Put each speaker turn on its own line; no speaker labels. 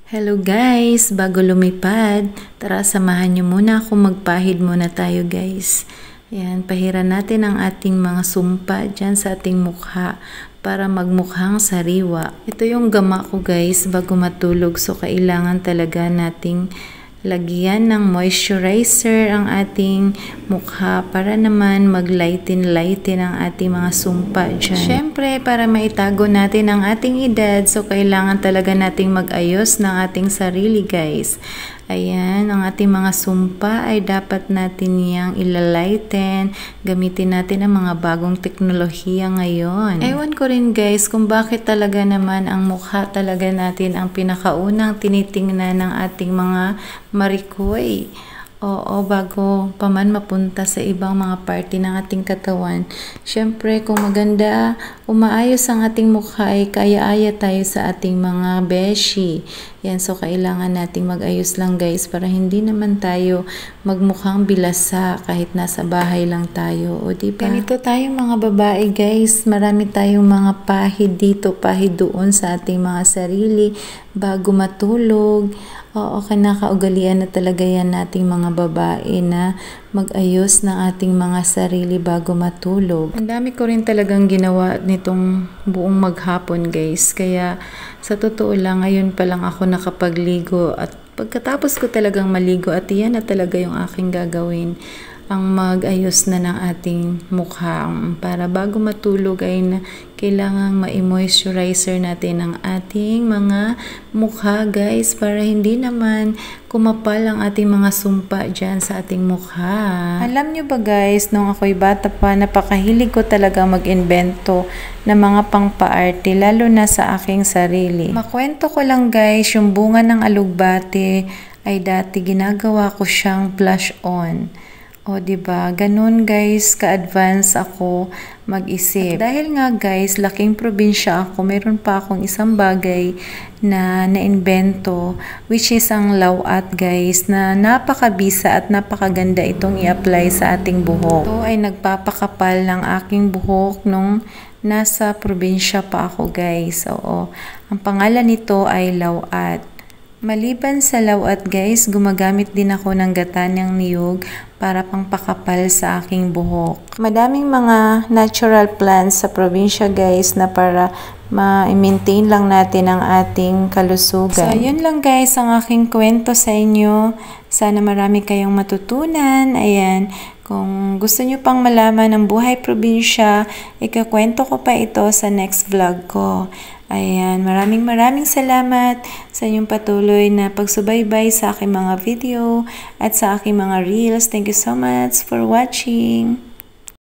Hello guys! Bago lumipad, tara samahan nyo muna ako, magpahid muna tayo guys. Ayan, pahiran natin ang ating mga sumpa dyan sa ating mukha para magmukhang sariwa. Ito yung gama ko guys bago matulog, so kailangan talaga nating lagyan ng moisturizer ang ating mukha para naman mag-lighten ang ating mga sumpa dyan. Siyempre, para maitago natin ang ating edad, so kailangan talaga nating mag-ayos ng ating sarili guys. Ayan, ang ating mga sumpa ay dapat natin yang ilalighten. Gamitin natin ang mga bagong teknolohiya ngayon. Ewan ko rin guys kung bakit talaga naman ang mukha talaga natin ang pinakaunang tinitingnan ng ating mga marikoy. Oo, bago pa man mapunta sa ibang mga parte ng ating katawan. Siyempre, kung maganda, umaayos ang ating mukha ay kaya-aya tayo sa ating mga beshi. Yan, so kailangan nating mag-ayos lang guys para hindi naman tayo magmukhang bilasa kahit nasa bahay lang tayo. O diba? Ganito tayong mga babae guys, marami tayong mga pahid dito, pahid doon sa ating mga sarili bago matulog. Oo, kinakaugalian na talaga yan nating mga babae na mag-ayos ng ating mga sarili bago matulog. Ang dami ko rin talagang ginawa nitong buong maghapon guys. Kaya sa totoo lang, ngayon pa lang ako nakapagligo at pagkatapos ko talagang maligo at yan na talaga yung aking gagawin. Ang mag-ayos na ng ating mukha para bago matulog ay kailangang ma-moisturizer natin ang ating mga mukha guys para hindi naman kumapal ang ating mga sumpa dyan sa ating mukha. Alam nyo ba guys, nung ako'y bata pa, napakahilig ko talaga mag-invento ng mga pangpaarte lalo na sa aking sarili. Makwento ko lang guys, yung bunga ng alugbate ay dati ginagawa ko siyang blush on. O, diba? Ganun guys, ka-advance ako mag-isip. At dahil nga guys, laking probinsya ako, meron pa akong isang bagay na na-invento, which is ang lawat guys, na napakabisa at napakaganda itong i-apply sa ating buhok. Ito ay nagpapakapal ng aking buhok nung nasa probinsya pa ako guys. Oo. Ang pangalan nito ay lawat. Maliban sa lawat guys, gumagamit din ako ng gatanyang niyog para pangpakapal sa aking buhok. Madaming mga natural plants sa probinsya guys na para ma-maintain lang natin ang ating kalusugan. So, yun lang guys ang aking kwento sa inyo. Sana marami kayong matutunan. Ayan. Kung gusto nyo pang malaman ng buhay probinsya, ikakwento ko pa ito sa next vlog ko. Ayan, maraming salamat sa inyong patuloy na pagsubaybay sa aking mga video at sa aking mga reels. Thank you so much for watching.